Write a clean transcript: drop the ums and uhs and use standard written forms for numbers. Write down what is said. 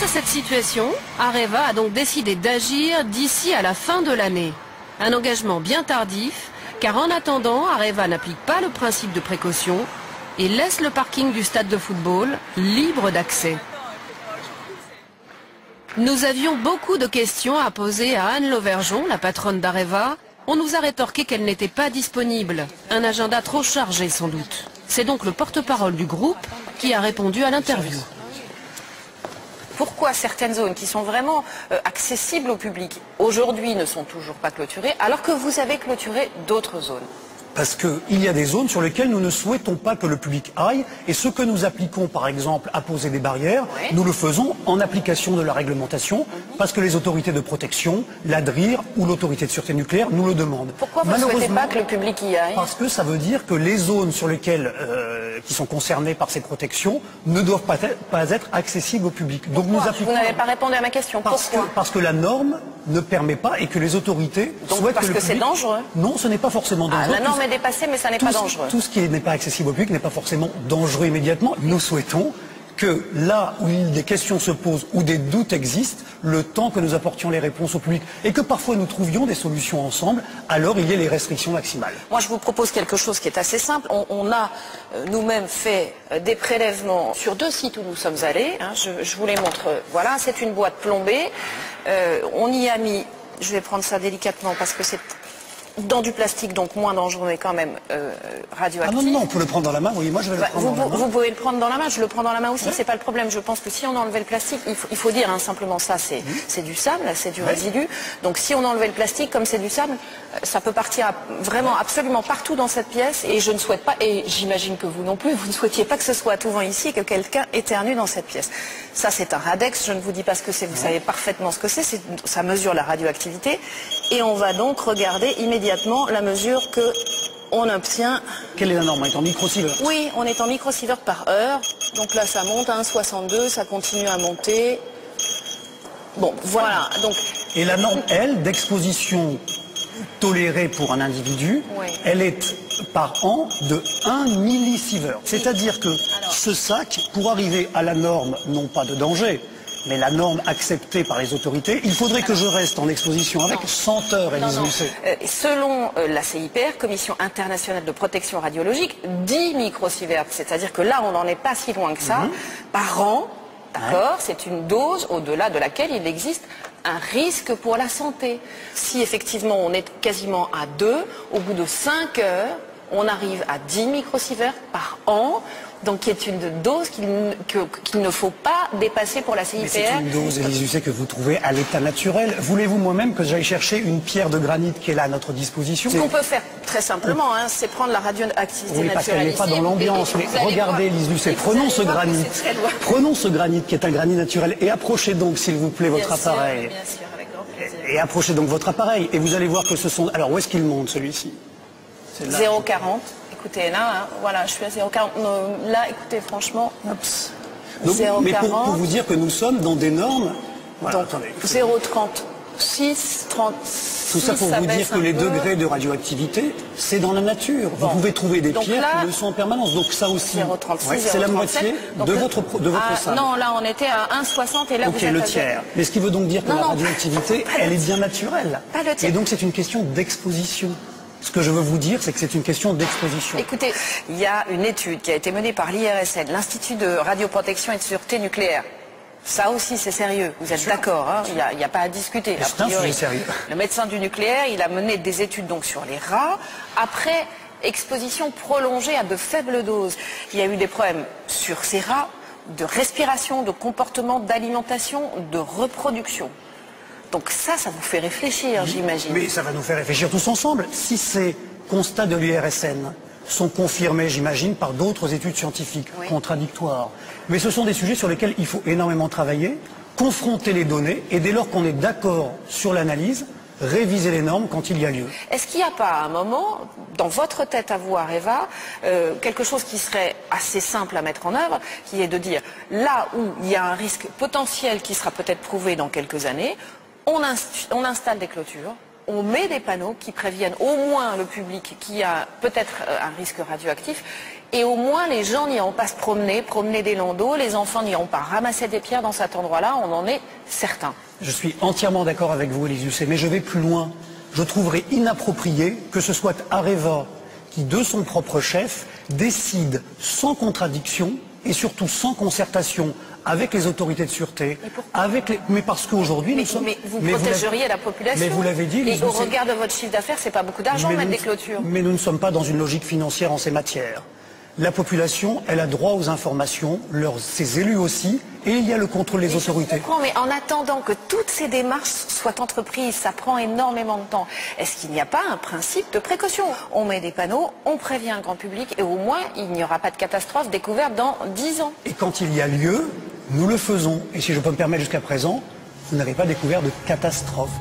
Face à cette situation, Areva a donc décidé d'agir d'ici à la fin de l'année. Un engagement bien tardif, car en attendant, Areva n'applique pas le principe de précaution et laisse le parking du stade de football libre d'accès. Nous avions beaucoup de questions à poser à Anne Lauvergeon, la patronne d'Areva. On nous a rétorqué qu'elle n'était pas disponible. Un agenda trop chargé sans doute. C'est donc le porte-parole du groupe qui a répondu à l'interview. Pourquoi certaines zones qui sont vraiment accessibles au public, aujourd'hui ne sont toujours pas clôturées, alors que vous avez clôturé d'autres zones? Parce qu'il y a des zones sur lesquelles nous ne souhaitons pas que le public aille. Et ce que nous appliquons, par exemple, à poser des barrières, nous le faisons en application de la réglementation, parce que les autorités de protection, l'ADRIR ou l'autorité de sûreté nucléaire nous le demandent. Pourquoi vous ne souhaitez pas que le public y aille? Parce que ça veut dire que les zones sur lesquelles, qui sont concernées par ces protections ne doivent pas être accessibles au public. Donc nous appliquons... Vous n'avez pas répondu à ma question. Pourquoi? Parce que la norme ne permet pas et que les autorités souhaitent parce que le public... c'est dangereux? Non, ce n'est pas forcément dangereux. La norme est dépassée, mais ça n'est pas dangereux. Tout ce qui n'est pas accessible au public n'est pas forcément dangereux immédiatement. Nous souhaitons que là où des questions se posent, où des doutes existent, le temps que nous apportions les réponses au public et que parfois nous trouvions des solutions ensemble, alors il y a les restrictions maximales. Moi je vous propose quelque chose qui est assez simple. On a nous-mêmes fait des prélèvements sur 2 sites où nous sommes allés. Hein. Je vous les montre. Voilà, c'est une boîte plombée. On y a mis, je vais prendre ça délicatement parce que c'est dans du plastique, donc moins dangereux, mais quand même radioactif. Ah non, on peut le prendre dans la main, oui, moi je vais le prendre dans la main. Vous pouvez le prendre dans la main, je le prends dans la main aussi, c'est pas le problème. Je pense que si on enlevait le plastique, il faut dire simplement ça, c'est du sable, c'est du résidu. Donc si on enlevait le plastique, comme c'est du sable, ça peut partir vraiment absolument partout dans cette pièce. Et je ne souhaite pas, et j'imagine que vous non plus, vous ne souhaitiez pas que ce soit à tout vent ici et que quelqu'un éternue dans cette pièce. Ça c'est un Radex, je ne vous dis pas ce que c'est, vous savez parfaitement ce que c'est, ça mesure la radioactivité. Et on va donc regarder immédiatement la mesure que on obtient. Quelle est la norme? On est en microsievert? Oui, on est en microsievert par heure. Donc là, ça monte à 1,62, ça continue à monter. Bon, voilà. Donc... Et la norme, elle, d'exposition tolérée pour un individu, elle est par an de 1 millisievert. C'est-à-dire que ce sac, pour arriver à la norme, non pas de danger, mais la norme acceptée par les autorités, il faudrait que je reste en exposition avec 100 heures, Élise Lucet. Selon la CIPR, Commission internationale de protection radiologique, 10 microsieverts, c'est-à-dire que là, on n'en est pas si loin que ça, par an, d'accord, c'est une dose au-delà de laquelle il existe un risque pour la santé. Si effectivement on est quasiment à 2, au bout de 5 heures, on arrive à 10 microsieverts par an, donc qui est une dose qu'il ne faut pas dépasser pour la CIPR. Mais c'est une dose, Élise Lucet, que vous trouvez à l'état naturel. Voulez-vous moi-même que j'aille chercher une pierre de granit qui est là à notre disposition? Ce qu'on peut faire très simplement, c'est prendre la radioactivité naturelle. Oui, parce qu'elle n'est pas dans l'ambiance. Mais regardez, Élise Lucet, prenons ce granit. Prenons ce granit qui est un granit naturel et approchez donc, s'il vous plaît, votre appareil. Bien sûr, avec grand plaisir. Et approchez donc votre appareil et vous allez voir que ce sont... Alors, où est-ce qu'il monte, celui-ci? 0,40. Écoutez, là, voilà, je suis à 0,40. Là, écoutez, franchement, donc, 0,40. mais pour vous dire que nous sommes dans des normes... Voilà, donc, 0,36, 30... Tout ça pour vous dire que les degrés de radioactivité, c'est dans la nature. Vous pouvez trouver des pierres qui le sont en permanence. Donc ça aussi, c'est la moitié de votre salle. Non, là, on était à 1,60 et là, vous êtes le tiers. Mais ce qui veut donc dire que la radioactivité, elle est bien naturelle. Pas le tiers. Et donc c'est une question d'exposition. Ce que je veux vous dire, c'est que c'est une question d'exposition. Écoutez, il y a une étude qui a été menée par l'IRSN, l'Institut de radioprotection et de sûreté nucléaire. Ça aussi, c'est sérieux. Vous êtes d'accord, hein? Il n'y a pas à discuter. C'est un sujet sérieux. Le médecin du nucléaire, il a mené des études donc sur les rats. Après exposition prolongée à de faibles doses, il y a eu des problèmes sur ces rats de respiration, de comportement, d'alimentation, de reproduction. Donc ça vous fait réfléchir, j'imagine. Mais ça va nous faire réfléchir tous ensemble. Si ces constats de l'IRSN sont confirmés, j'imagine, par d'autres études scientifiques contradictoires. Mais ce sont des sujets sur lesquels il faut énormément travailler, confronter les données, et dès lors qu'on est d'accord sur l'analyse, réviser les normes quand il y a lieu. Est-ce qu'il n'y a pas à un moment, dans votre tête à vous, Areva, quelque chose qui serait assez simple à mettre en œuvre, qui est de dire, là où il y a un risque potentiel qui sera peut-être prouvé dans quelques années, on installe des clôtures, on met des panneaux qui préviennent au moins le public qui a peut-être un risque radioactif, et au moins les gens n'iront pas se promener des landaux, les enfants n'iront pas ramasser des pierres dans cet endroit-là, on en est certain. Je suis entièrement d'accord avec vous, Élise Lucet, mais je vais plus loin. Je trouverais inapproprié que ce soit Areva qui, de son propre chef, décide sans contradiction et surtout sans concertation avec les autorités de sûreté, mais parce qu'aujourd'hui nous sommes... Mais vous protégeriez la population. Mais vous l'avez dit, et au regard de votre chiffre d'affaires, c'est pas beaucoup d'argent mettre des clôtures. Mais nous ne sommes pas dans une logique financière en ces matières. La population, elle a droit aux informations, ses élus aussi, et il y a le contrôle des autorités. Je comprends, mais en attendant que toutes ces démarches soient entreprises, ça prend énormément de temps. Est-ce qu'il n'y a pas un principe de précaution? On met des panneaux, on prévient le grand public, et au moins, il n'y aura pas de catastrophe découverte dans 10 ans. Et quand il y a lieu, nous le faisons. Et si je peux me permettre jusqu'à présent, vous n'avez pas découvert de catastrophe.